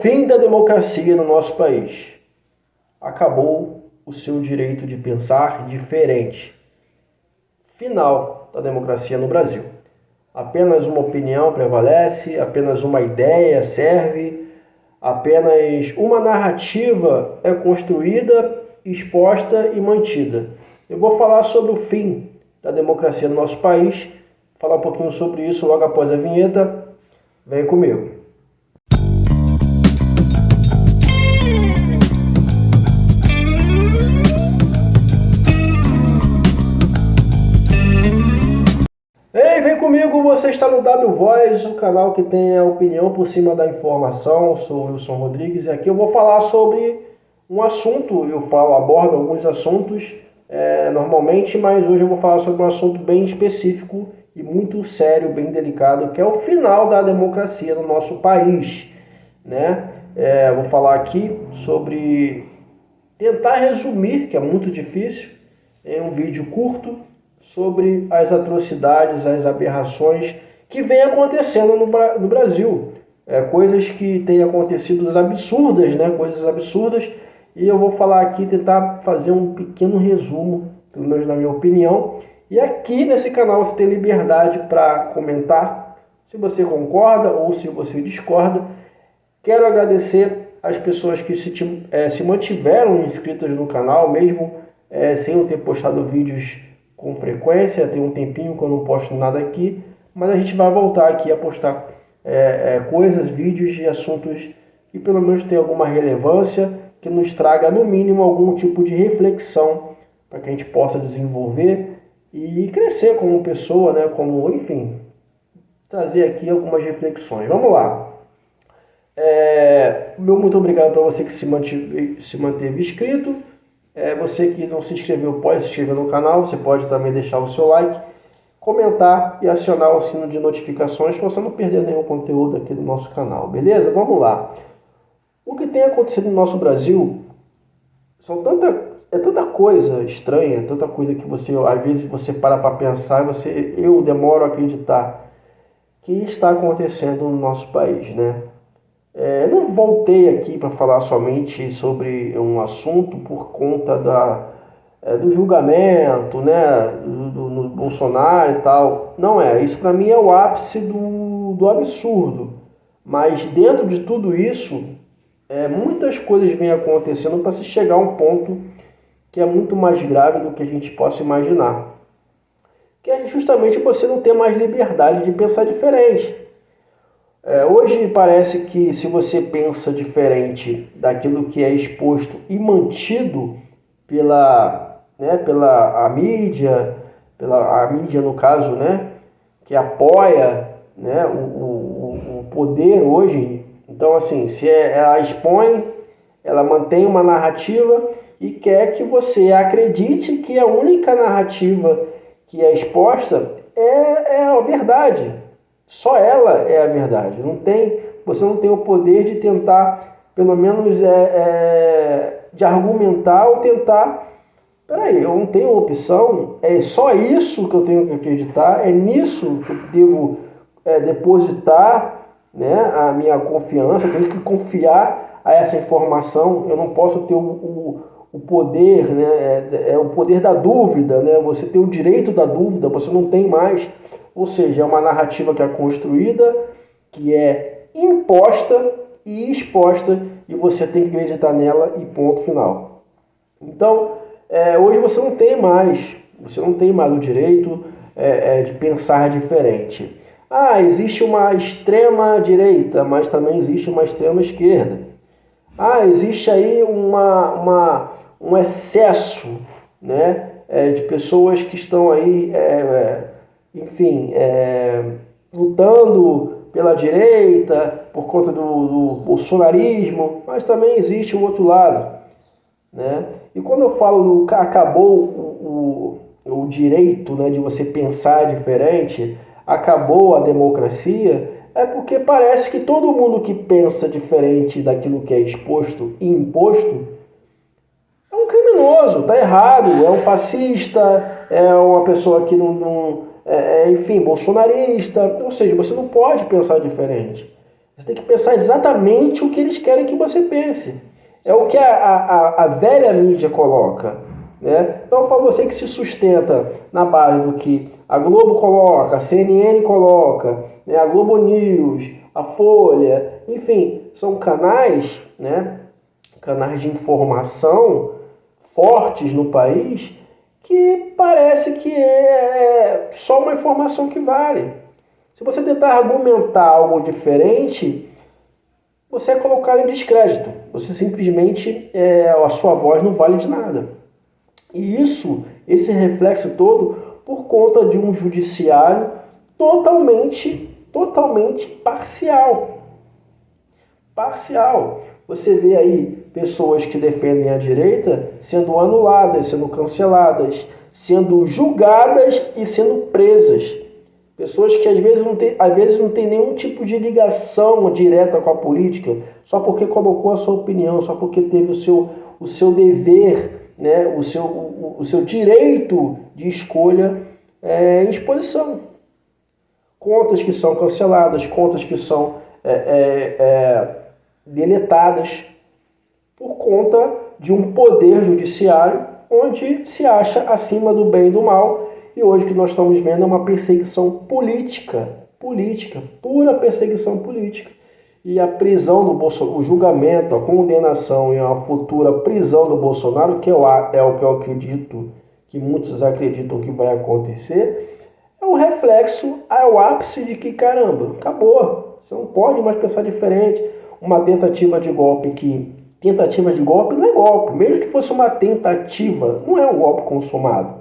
Fim da democracia no nosso país. Acabou o seu direito de pensar diferente. Final da democracia no Brasil. Apenas uma opinião prevalece, apenas uma ideia serve, apenas uma narrativa é construída, exposta e mantida. Eu vou falar sobre o fim da democracia no nosso país, falar um pouquinho sobre isso logo após a vinheta. Vem comigo. Ei, vem comigo, você está no W Voz, o canal que tem a opinião por cima da informação. Eu sou o Wilson Rodrigues e aqui eu vou falar sobre um assunto. Abordo alguns assuntos normalmente, mas hoje eu vou falar sobre um assunto bem específico e muito sério, bem delicado, que é o final da democracia no nosso país, né? Vou falar aqui sobre tentar resumir, que é muito difícil, em um vídeo curto, sobre as atrocidades, as aberrações que vem acontecendo no Brasil. Coisas que têm acontecido absurdas, né? Coisas absurdas. E eu vou falar aqui, tentar fazer um pequeno resumo, pelo menos na minha opinião. E aqui nesse canal você tem liberdade para comentar, se você concorda ou se você discorda. Quero agradecer as pessoas que se mantiveram inscritas no canal, mesmo sem eu ter postado vídeos com frequência. Tem um tempinho que eu não posto nada aqui, mas a gente vai voltar aqui a postar coisas, vídeos e assuntos que pelo menos tem alguma relevância, que nos traga no mínimo algum tipo de reflexão para que a gente possa desenvolver e crescer como pessoa, né? Enfim, trazer aqui algumas reflexões. Vamos lá. Meu muito obrigado para você que se manteve inscrito. Você que não se inscreveu, pode se inscrever no canal. Você pode também deixar o seu like, comentar e acionar o sino de notificações para você não perder nenhum conteúdo aqui do nosso canal, beleza? Vamos lá. O que tem acontecido no nosso Brasil é tanta coisa estranha, tanta coisa que às vezes você para pensar e eu demoro a acreditar que está acontecendo no nosso país, né? Eu não voltei aqui para falar somente sobre um assunto por conta do julgamento, né, do Bolsonaro e tal. Não isso para mim é o ápice do absurdo. Mas dentro de tudo isso, muitas coisas vêm acontecendo para se chegar a um ponto que é muito mais grave do que a gente possa imaginar. Que é justamente você não ter mais liberdade de pensar diferente. Hoje parece que se você pensa diferente daquilo que é exposto e mantido pela a mídia no caso, né, que apoia, né, o poder hoje. Então, assim, se ela expõe, ela mantém uma narrativa e quer que você acredite que a única narrativa que é exposta é a verdade. Só ela é a verdade. Você não tem o poder de tentar, pelo menos, de argumentar ou tentar. Peraí, eu não tenho opção, é só isso que eu tenho que acreditar, é nisso que eu devo depositar, né, a minha confiança, eu tenho que confiar a essa informação. Eu não posso ter o poder, né, o poder da dúvida, né? Você tem o direito da dúvida, você não tem mais. Ou seja, é uma narrativa que é construída, que é imposta e exposta, e você tem que acreditar nela e ponto final. Então, hoje você não tem mais o direito de pensar diferente. Existe uma extrema direita, mas também existe uma extrema esquerda. Existe aí um excesso, né, de pessoas que estão aí enfim, lutando pela direita por conta do bolsonarismo, mas também existe o outro lado, né? E quando eu falo acabou o direito, né, de você pensar diferente, acabou a democracia, é porque parece que todo mundo que pensa diferente daquilo que é exposto e imposto é um criminoso, tá errado, é um fascista, é uma pessoa que enfim, bolsonarista. Ou seja, você não pode pensar diferente. Você tem que pensar exatamente o que eles querem que você pense. É o que a velha mídia coloca. Né? Então eu falo você que se sustenta na base do que a Globo coloca, a CNN coloca, né? A Globo News, a Folha, enfim, são canais, né? Canais de informação fortes no país que parece que é só uma informação que vale. Se você tentar argumentar algo diferente, você é colocado em descrédito. Você simplesmente, a sua voz não vale de nada. E esse reflexo todo, por conta de um judiciário totalmente parcial. Parcial. Você vê aí pessoas que defendem a direita sendo anuladas, sendo canceladas, sendo julgadas e sendo presas. Pessoas que às vezes não tem nenhum tipo de ligação direta com a política, só porque colocou a sua opinião, só porque teve o seu dever, né, o seu direito de escolha em exposição. Contas que são canceladas, contas que são deletadas por conta de um poder judiciário onde se acha acima do bem e do mal. E hoje o que nós estamos vendo é uma perseguição política, pura perseguição política. E a prisão do Bolsonaro, o julgamento, a condenação e a futura prisão do Bolsonaro, que é o que eu acredito, que muitos acreditam que vai acontecer, é um reflexo, é o ápice de que, caramba, acabou. Você não pode mais pensar diferente. Uma tentativa de golpe Tentativa de golpe não é golpe. Mesmo que fosse uma tentativa, não é um golpe consumado.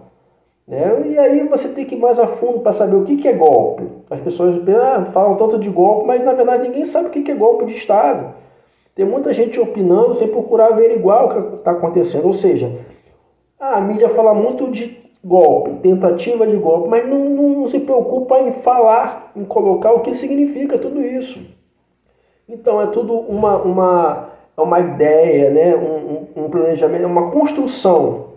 Né? E aí você tem que ir mais a fundo para saber o que é golpe. As pessoas falam tanto de golpe, mas na verdade ninguém sabe o que é golpe de Estado. Tem muita gente opinando sem procurar averiguar o que está acontecendo. Ou seja, a mídia fala muito de golpe, tentativa de golpe, mas não se preocupa em falar, em colocar o que significa tudo isso. Então é tudo uma ideia, né? um planejamento, uma construção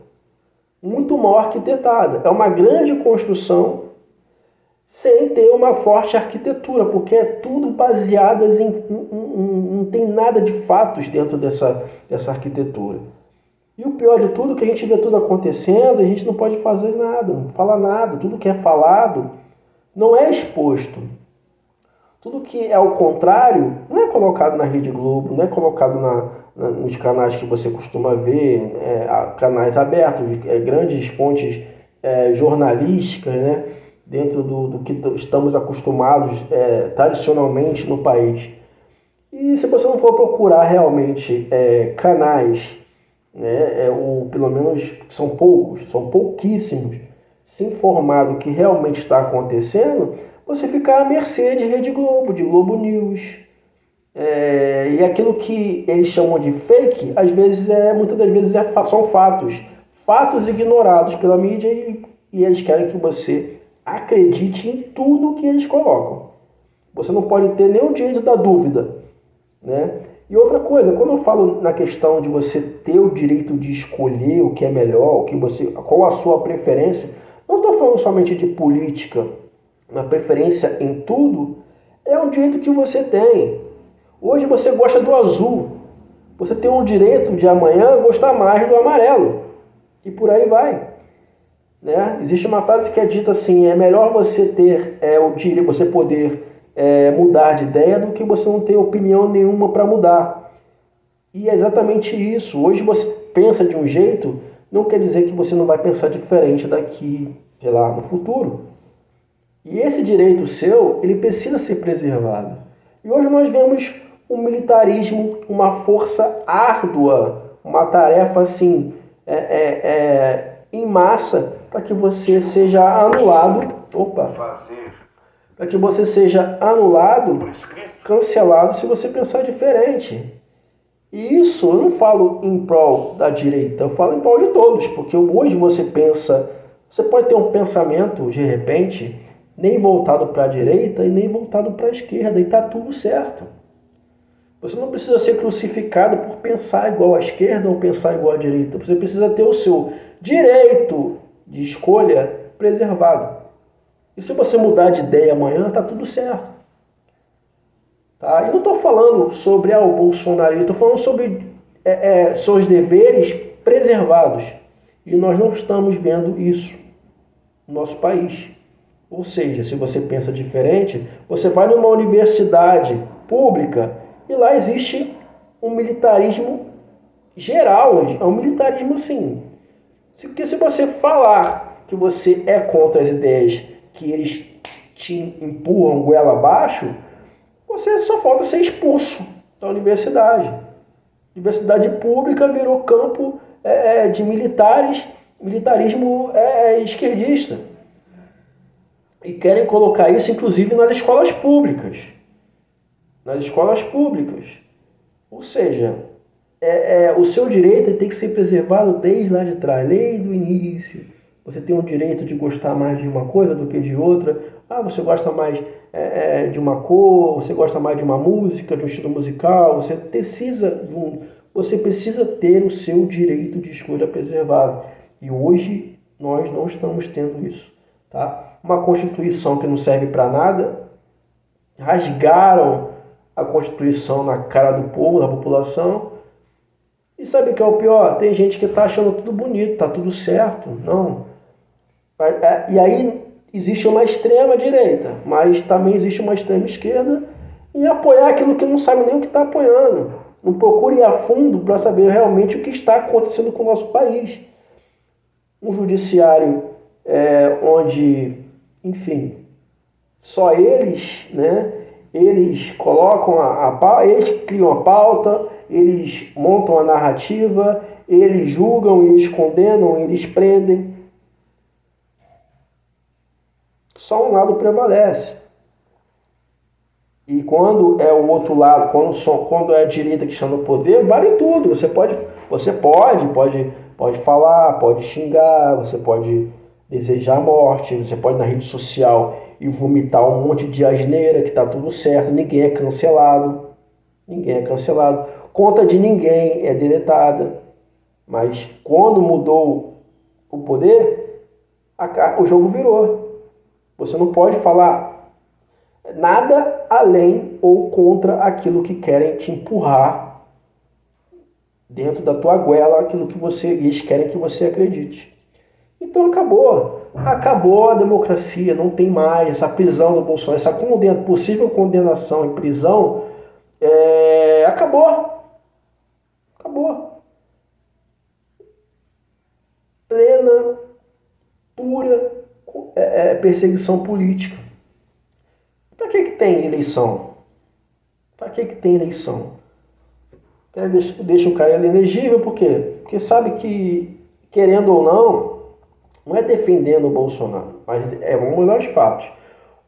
muito mal arquitetada. É uma grande construção sem ter uma forte arquitetura, porque é tudo baseado não tem nada de fatos dentro dessa arquitetura. E o pior de tudo é que a gente vê tudo acontecendo e a gente não pode fazer nada, não fala nada. Tudo que é falado não é exposto. Tudo que é o contrário não é colocado na Rede Globo, não é colocado nos canais que você costuma ver, canais abertos, grandes fontes jornalísticas, né, dentro do que estamos acostumados tradicionalmente no país. E se você não for procurar realmente canais, né, ou pelo menos são pouquíssimos, se informar do que realmente está acontecendo, você fica à mercê de Rede Globo, de Globo News. E aquilo que eles chamam de fake, muitas das vezes são fatos. Fatos ignorados pela mídia e eles querem que você acredite em tudo que eles colocam. Você não pode ter nenhum direito da dúvida. Né? E outra coisa, quando eu falo na questão de você ter o direito de escolher o que é melhor, qual a sua preferência, não estou falando somente de política, na preferência em tudo, é um direito que você tem. Hoje você gosta do azul, você tem o direito de amanhã gostar mais do amarelo. E por aí vai. Né? Existe uma frase que é dita assim, é melhor você ter o direito, você poder mudar de ideia do que você não ter opinião nenhuma para mudar. E é exatamente isso. Hoje você pensa de um jeito, não quer dizer que você não vai pensar diferente daqui, sei lá, no futuro. E esse direito seu, ele precisa ser preservado. E hoje nós vemos um militarismo, uma força árdua, uma tarefa assim, em massa, para que você seja anulado. Para que você seja anulado, cancelado, se você pensar diferente. E isso eu não falo em prol da direita, eu falo em prol de todos, porque hoje você pode ter um pensamento, de repente, nem voltado para a direita e nem voltado para a esquerda, e está tudo certo. Você não precisa ser crucificado por pensar igual à esquerda ou pensar igual à direita. Você precisa ter o seu direito de escolha preservado. E se você mudar de ideia amanhã, está tudo certo. Tá? E não estou falando sobre o Bolsonaro, estou falando sobre seus deveres preservados. E nós não estamos vendo isso no nosso país. Ou seja, se você pensa diferente, você vai numa universidade pública e lá existe um militarismo geral. É um militarismo, sim. Porque se você falar que você é contra as ideias que eles te empurram goela abaixo, você só falta ser expulso da universidade. Universidade pública virou campo de militarismo esquerdista. E querem colocar isso, inclusive, nas escolas públicas. Nas escolas públicas. Ou seja, o seu direito tem que ser preservado desde lá de trás, desde o início. Você tem o direito de gostar mais de uma coisa do que de outra. Você gosta mais de uma cor, você gosta mais de uma música, de um estilo musical. Você precisa ter o seu direito de escolha preservado. E hoje nós não estamos tendo isso. Tá? Uma Constituição que não serve para nada. Rasgaram a Constituição na cara do povo, da população. E sabe o que é o pior? Tem gente que está achando tudo bonito, está tudo certo. Não. E aí existe uma extrema direita, mas também existe uma extrema esquerda em apoiar aquilo que não sabe nem o que está apoiando. Não procure ir a fundo para saber realmente o que está acontecendo com o nosso país. Um judiciário onde, enfim, só eles, né? Eles colocam eles criam a pauta, eles montam a narrativa, eles julgam, eles condenam, eles prendem. Só um lado prevalece. E quando é o outro lado, quando é a direita que está no poder, vale tudo. Você pode falar, pode xingar, você pode desejar a morte, você pode ir na rede social e vomitar um monte de asneira que está tudo certo, ninguém é cancelado. Ninguém é cancelado. Conta de ninguém é deletada. Mas quando mudou o poder, o jogo virou. Você não pode falar nada além ou contra aquilo que querem te empurrar dentro da tua goela, aquilo que eles querem que você acredite. Então acabou a democracia, não tem mais essa prisão do Bolsonaro, essa possível condenação em prisão, acabou. Plena, pura perseguição política. Para que tem eleição? Para que tem eleição? Deixa o cara inelegível, por quê? Porque sabe que, querendo ou não é defendendo o Bolsonaro, mas vamos olhar os fatos.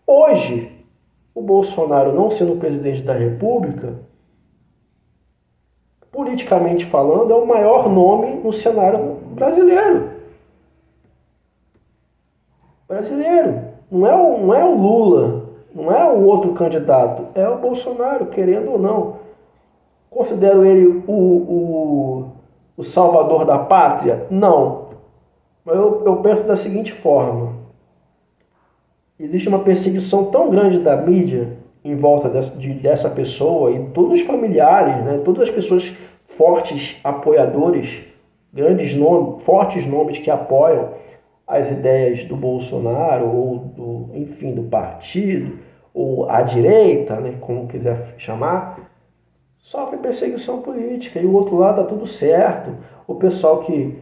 Hoje, o Bolsonaro não sendo presidente da República, politicamente falando, é o maior nome no cenário brasileiro. Não é o Lula, não é o outro candidato, é o Bolsonaro, querendo ou não. Considero ele o salvador da pátria? Não. Mas eu penso da seguinte forma. Existe uma perseguição tão grande da mídia em volta dessa pessoa e todos os familiares, né, todas as pessoas fortes apoiadores, fortes nomes que apoiam as ideias do Bolsonaro ou do partido ou a direita, né, como quiser chamar, sofre perseguição política. E o outro lado está tudo certo. O pessoal que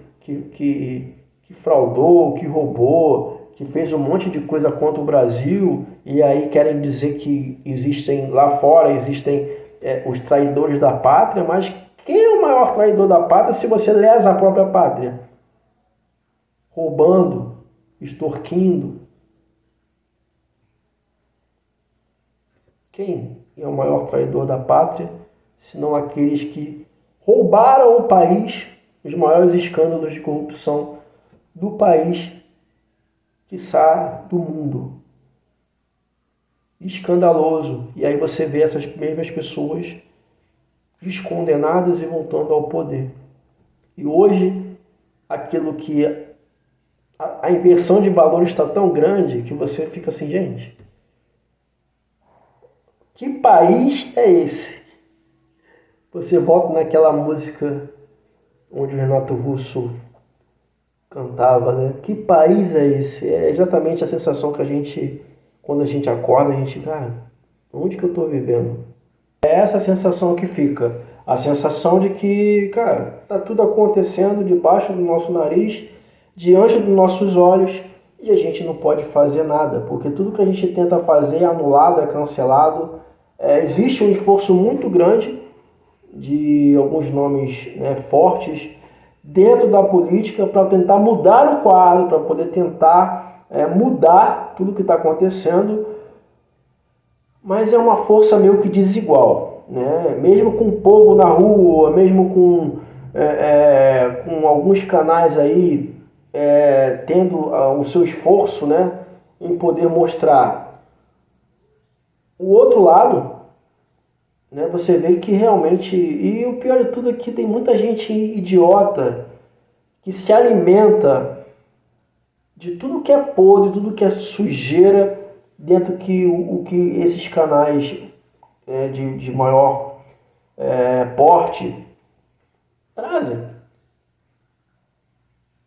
fraudou, que roubou, que fez um monte de coisa contra o Brasil, e aí querem dizer que lá fora existem os traidores da pátria, mas quem é o maior traidor da pátria se você lesa a própria pátria? Roubando, extorquindo. Quem é o maior traidor da pátria, senão aqueles que roubaram o país, os maiores escândalos de corrupção do país, quiçá do mundo. Escandaloso. E aí você vê essas mesmas pessoas descondenadas e voltando ao poder. E hoje, aquilo que a inversão de valores está tão grande que você fica assim, gente, Que país é esse? Você volta naquela música onde o Renato Russo cantava, né? Que país é esse? É exatamente a sensação que a gente, quando a gente acorda, a gente, cara, onde que eu tô vivendo? É essa sensação que fica. A sensação de que, cara, tá tudo acontecendo debaixo do nosso nariz, diante dos nossos olhos, e a gente não pode fazer nada, porque tudo que a gente tenta fazer é anulado, é cancelado. Existe um esforço muito grande de alguns nomes, né, fortes dentro da política para tentar mudar o quadro, para poder tentar mudar tudo que está acontecendo, mas é uma força meio que desigual, né? Mesmo com o povo na rua, mesmo com alguns canais aí tendo o seu esforço, né, em poder mostrar o outro lado, né, você vê que realmente, e o pior de tudo é que tem muita gente idiota que se alimenta de tudo que é podre, tudo que é sujeira dentro que o que esses canais de maior porte trazem.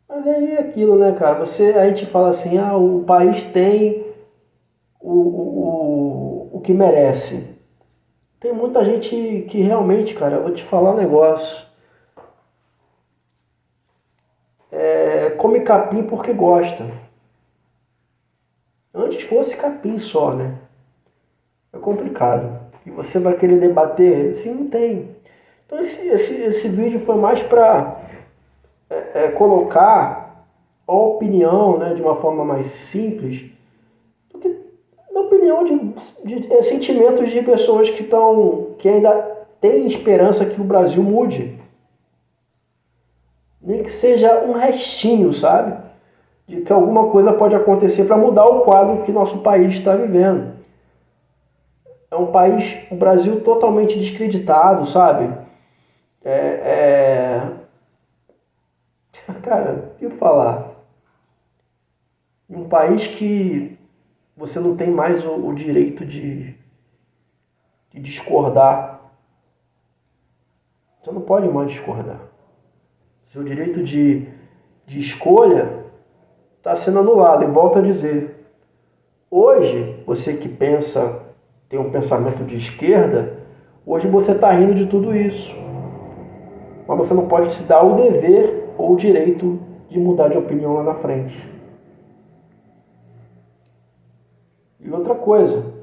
Mas aí é aquilo, né, cara? A gente fala assim, o país tem o que merece. Tem muita gente que realmente, cara, eu vou te falar um negócio. Come capim porque gosta. Antes fosse capim só, né? É complicado. E você vai querer debater? Sim, não tem. Então esse vídeo foi mais para colocar a opinião, né, de uma forma mais simples do que a opinião de sentimentos de pessoas que ainda têm esperança que o Brasil mude. Nem que seja um restinho, sabe? De que alguma coisa pode acontecer para mudar o quadro que nosso país está vivendo. É um país, o Brasil, totalmente descreditado, sabe? Cara, o que falar? Um país que você não tem mais o direito de discordar. Você não pode mais discordar. Seu direito de escolha está sendo anulado. E volto a dizer, hoje, você que tem um pensamento de esquerda, hoje você está rindo de tudo isso. Mas você não pode se dar o dever ou o direito de mudar de opinião lá na frente. E outra coisa,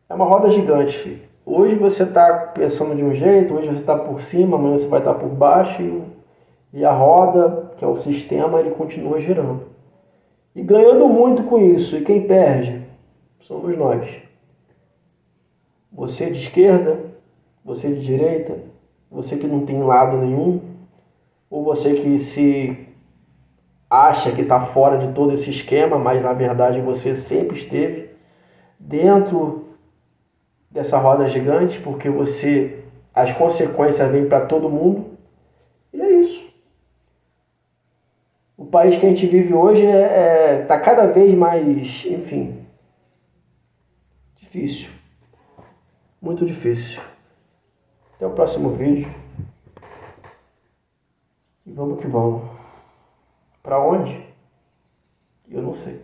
é uma roda gigante, filho. Hoje você está pensando de um jeito, hoje você está por cima, amanhã você vai estar por baixo e a roda, que é o sistema, ele continua girando. E ganhando muito com isso. E quem perde? Somos nós. Você de esquerda, você de direita, você que não tem lado nenhum, ou você que se acha que está fora de todo esse esquema, mas na verdade você sempre esteve dentro dessa roda gigante, porque as consequências vêm para todo mundo. E é isso. O país que a gente vive hoje está cada vez mais, enfim, difícil. Muito difícil. Até o próximo vídeo. E vamos que vamos. Para onde? Eu não sei.